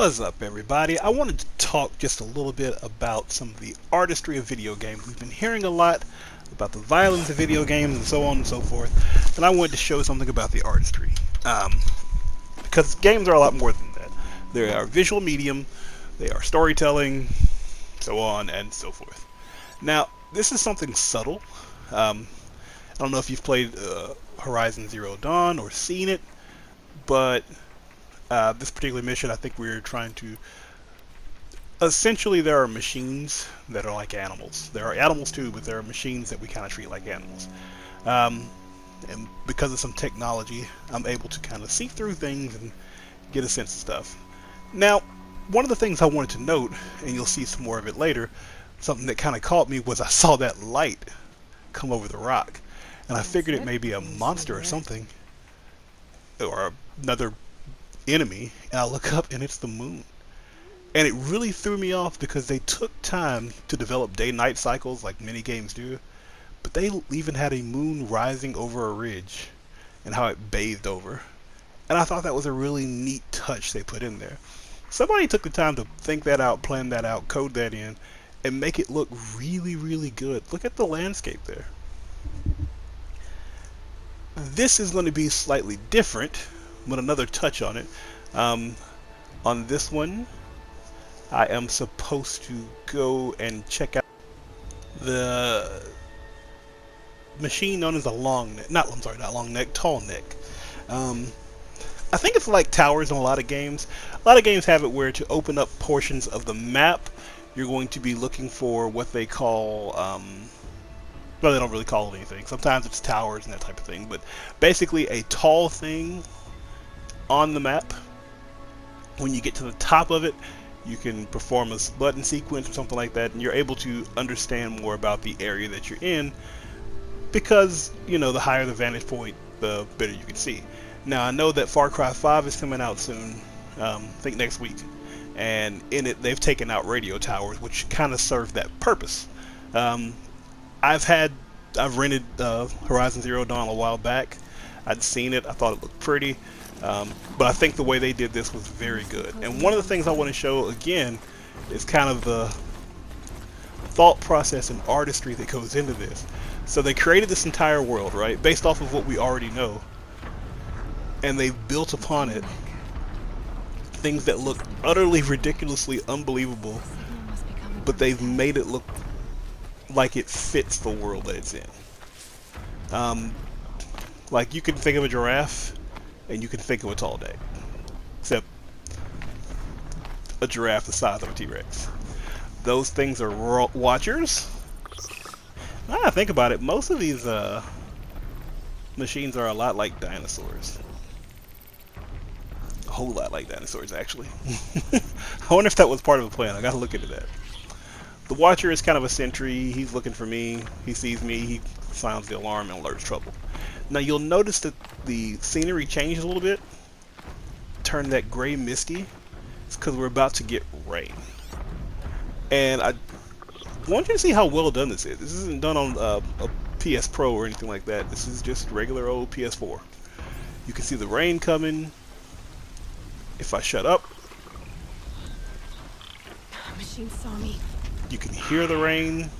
What's up, everybody? I wanted to talk just a little bit about some of the artistry of video games. We've been hearing a lot about the violence of video games and so on and so forth, and I wanted to show something about the artistry. Because games are a lot more than that. They are visual medium, they are storytelling, so on and so forth. Now, this is something subtle. I don't know if you've played Horizon Zero Dawn or seen it, but this particular mission, I think we're trying to... Essentially, there are machines that are like animals. There are animals too, but there are machines that we kind of treat like animals. And because of some technology, I'm able to kind of see through things and get a sense of stuff. Now, one of the things I wanted to note, and you'll see some more of it later, something that kind of caught me was I saw that light come over the rock. And I figured it may be a monster or something, or another enemy, and I look up and it's the moon. And it really threw me off because they took time to develop day-night cycles like many games do, but they even had a moon rising over a ridge and how it bathed over. And I thought that was a really neat touch they put in there. Somebody took the time to think that out, plan that out, code that in, and make it look really, really good. Look at the landscape there. This is going to be slightly different, with another touch on it. On this one, I am supposed to go and check out the machine known as a long neck. Not long neck, tall neck. I think it's like towers in a lot of games. A lot of games have it where to open up portions of the map, you're going to be looking for what they call, well, they don't really call it anything. Sometimes it's towers and that type of thing, but basically a tall thing on the map. When you get to the top of it, you can perform a button sequence or something like that, and you're able to understand more about the area that you're in, because, you know, the higher the vantage point, the better you can see. Now, I know that Far Cry 5 is coming out soon, I think next week, and in it they've taken out radio towers, which kind of serve that purpose. I've rented Horizon Zero Dawn a while back. I'd seen it, I thought it looked pretty. But I think the way they did this was very good. And one of the things I want to show again is kind of the thought process and artistry that goes into this. So they created this entire world, right, based off of what we already know, and they built upon it things that look utterly ridiculously unbelievable, but they've made it look like it fits the world that it's in. Like, you can think of a giraffe and you can think of a tall neck, except a giraffe the size of a T-Rex. Those things are watchers. Now that I think about it, most of these machines are a lot like dinosaurs. A whole lot like dinosaurs, actually. I wonder if that was part of a plan. I gotta look into that. The watcher is kind of a sentry. He's looking for me. He sees me. He sounds the alarm and alerts trouble. Now you'll notice that the scenery changes a little bit. Turn that gray misty. It's because we're about to get rain. And I want you to see how well done this is. This isn't done on a PS Pro or anything like that. This is just regular old PS4. You can see the rain coming. If I shut up, Machine saw me. you can hear the rain.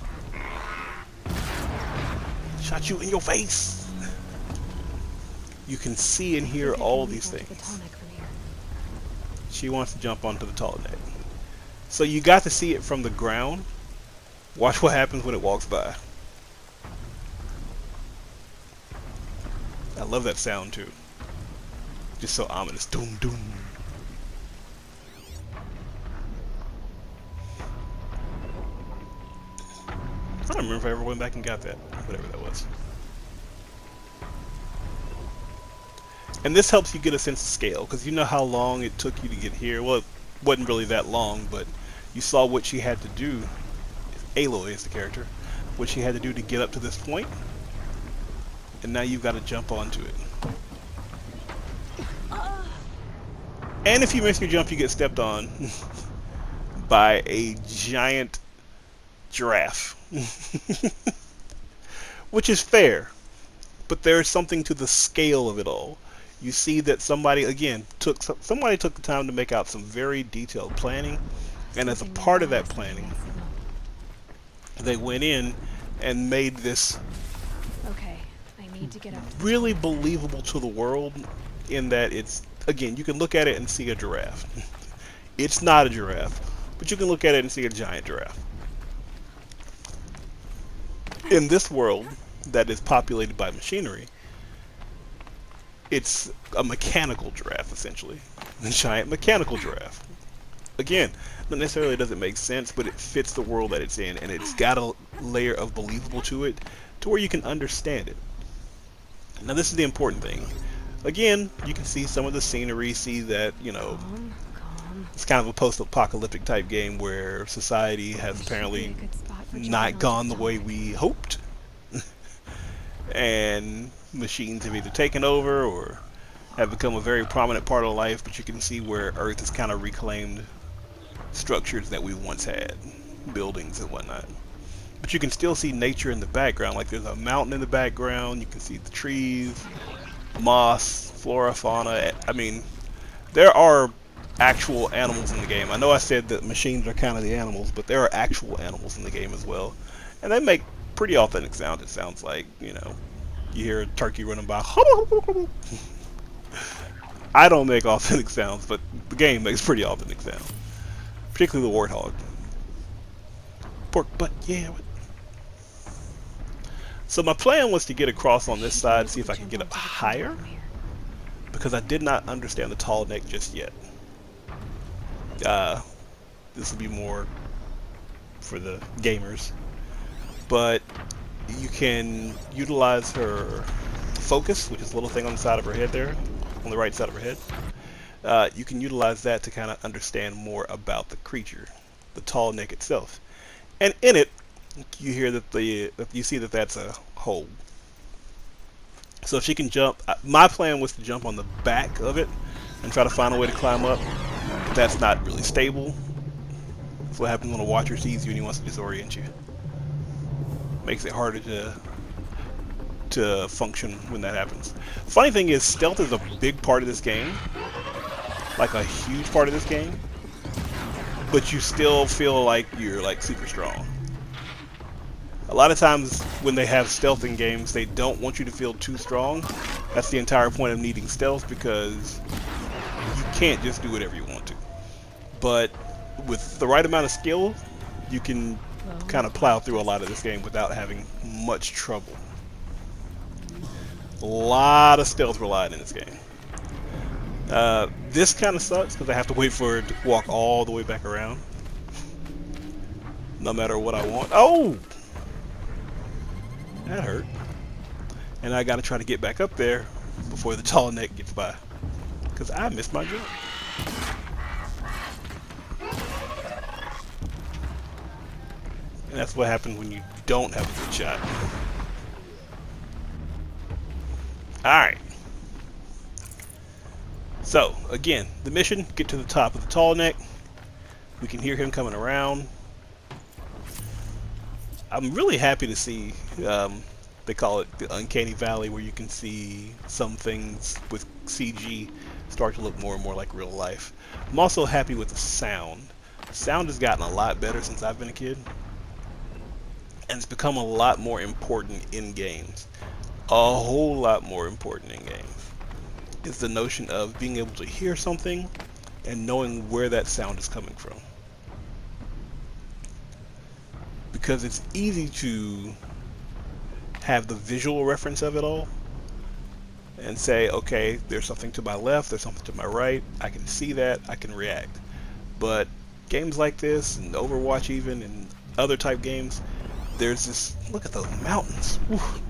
Shot you in your face. You can see and hear all these things. She wants to jump onto the tall neck. So you got to see it from the ground. Watch what happens when it walks by. I love that sound too. Just so ominous. Doom, doom. I don't remember if I ever went back and got that. Whatever that was. And this helps you get a sense of scale, because you know how long it took you to get here. Well, it wasn't really that long, but you saw what she had to do. Aloy is the character. What she had to do to get up to this point. And now you've got to jump onto it. And if you miss your jump, you get stepped on by a giant giraffe. Which is fair. But there's something to the scale of it all. you see that somebody again somebody took the time to make out some very detailed planning, and as a Something part of nearby that is sending planning, that signal. they went in and made this Okay, I need to get up to the really tunnel. believable to the world, in that it's, again, you can look at it and see a giraffe. It's not a giraffe, but you can look at it and see a giant giraffe. In this world that is populated by machinery, it's a mechanical giraffe, essentially. A giant mechanical giraffe. Again, not necessarily does it make sense, but it fits the world that it's in, and it's got a layer of believable to it, to where you can understand it. Now, this is the important thing. Again, you can see some of the scenery, see that, Calm, calm. it's kind of a post-apocalyptic type game where society has This should be a apparently good spot for jumping not onto gone the the way tunnel. we hoped, and machines have either taken over or have become a very prominent part of life, but you can see where Earth has kind of reclaimed structures that we once had, buildings and whatnot. But you can still see nature in the background, like there's a mountain in the background, you can see the trees, moss, flora, fauna. I mean, there are actual animals in the game. I know I said that machines are kind of the animals, but there are actual animals in the game as well. And they make pretty authentic sound. It sounds like, you hear a turkey running by. I don't make authentic sounds, but the game makes pretty authentic sounds. Particularly the warthog. Pork butt, yeah. So my plan was to get across on this side, see if I could get up higher, because I did not understand the tall neck just yet. This will be more for the gamers, but you can utilize her focus, which is a little thing on the side of her head there, on the right side of her head. You can utilize that to kind of understand more about the creature, the tall neck itself, and in it, you hear that you see that that's a hole. So if she can jump, my plan was to jump on the back of it and try to find a way to climb up. But that's not really stable. That's what happens when a watcher sees you and he wants to disorient you. Makes it harder to function when that happens. Funny thing is, stealth is a big part of this game, like a huge part of this game. But you still feel like you're like super strong. A lot of times when they have stealth in games, they don't want you to feel too strong. That's the entire point of needing stealth, because you can't just do whatever you want to. But with the right amount of skill, you can kind of plow through a lot of this game without having much trouble. A lot of stealth relied in this game. This kind of sucks because I have to wait for it to walk all the way back around, no matter what I want. Oh! That hurt. And I gotta try to get back up there before the tall neck gets by, because I missed my jump. And that's what happens when you don't have a good shot. Alright. So, again, the mission, get to the top of the tall neck. We can hear him coming around. I'm really happy to see, they call it the Uncanny Valley, where you can see some things with CG start to look more and more like real life. I'm also happy with the sound. Sound has gotten a lot better since I've been a kid, and it's become a lot more important in games. A whole lot more important in games. It's the notion of being able to hear something and knowing where that sound is coming from. Because it's easy to have the visual reference of it all and say, okay, there's something to my left, there's something to my right, I can see that, I can react. But games like this, and Overwatch even, and other type games, there's this, look at those mountains. Whew.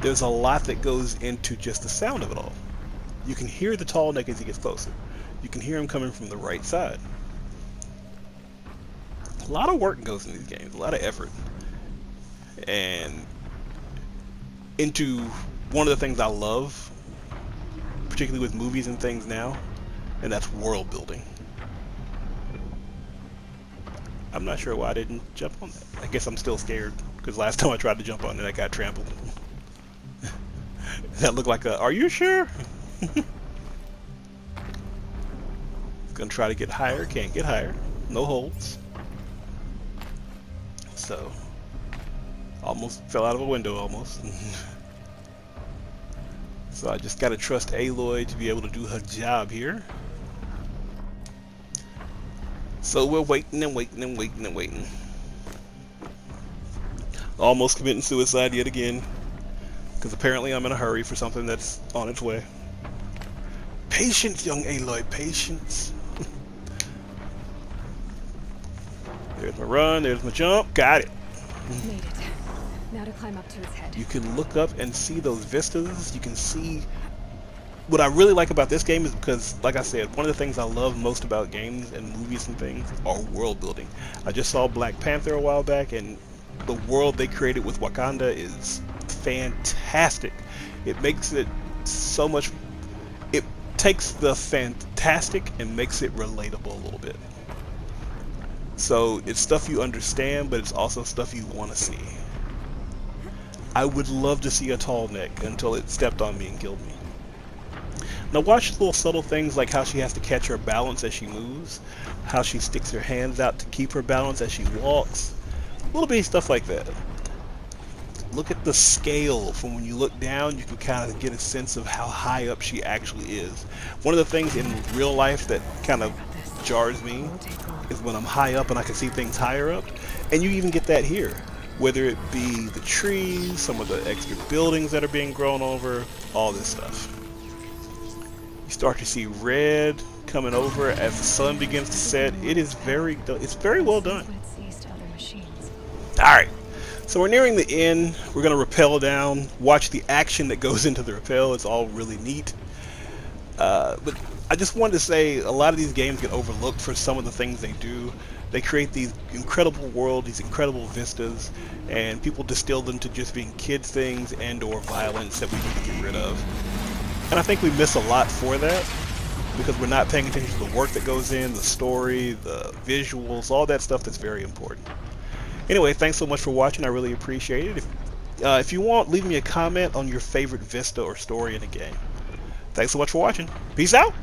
There's a lot that goes into just the sound of it all. You can hear the tall neck as he gets closer. You can hear him coming from the right side. A lot of work goes into these games, a lot of effort. And into one of the things I love, particularly with movies and things now, and that's world building. I'm not sure why I didn't jump on that. I guess I'm still scared, because last time I tried to jump on it, I got trampled. That looked like a, are you sure? Gonna try to get higher, can't get higher. No holds. So, almost fell out of a window almost. So I just gotta trust Aloy to be able to do her job here. So we're waiting and waiting and waiting and waiting. Almost committing suicide yet again. Because apparently I'm in a hurry for something that's on its way. Patience, young Aloy, patience. There's my run, there's my jump, got it. Made it. Now to climb up to its head. You can look up and see those vistas. You can see... What I really like about this game is because, like I said, one of the things I love most about games and movies and things are world building. I just saw Black Panther a while back, and the world they created with Wakanda is fantastic. It makes it so much... It takes the fantastic and makes it relatable a little bit. So it's stuff you understand, but it's also stuff you want to see. I would love to see a tall neck until it stepped on me and killed me. Now watch little subtle things like how she has to catch her balance as she moves, how she sticks her hands out to keep her balance as she walks, little bitty stuff like that. Look at the scale. From when you look down, you can kind of get a sense of how high up she actually is. One of the things in real life that kind of jars me is when I'm high up and I can see things higher up, and you even get that here. Whether it be the trees, some of the extra buildings that are being grown over, all this stuff. You start to see red coming over as the sun begins to set. It's very well done. Alright, so we're nearing the end. We're going to rappel down, watch the action that goes into the rappel. It's all really neat. But I just wanted to say a lot of these games get overlooked for some of the things they do. They create these incredible worlds, these incredible vistas, and people distill them to just being kids things and or violence that we need to get rid of. And I think we miss a lot for that because we're not paying attention to the work that goes in, the story, the visuals, all that stuff that's very important. Anyway, thanks so much for watching. I really appreciate it. If you want, leave me a comment on your favorite vista or story in a game. Thanks so much for watching. Peace out!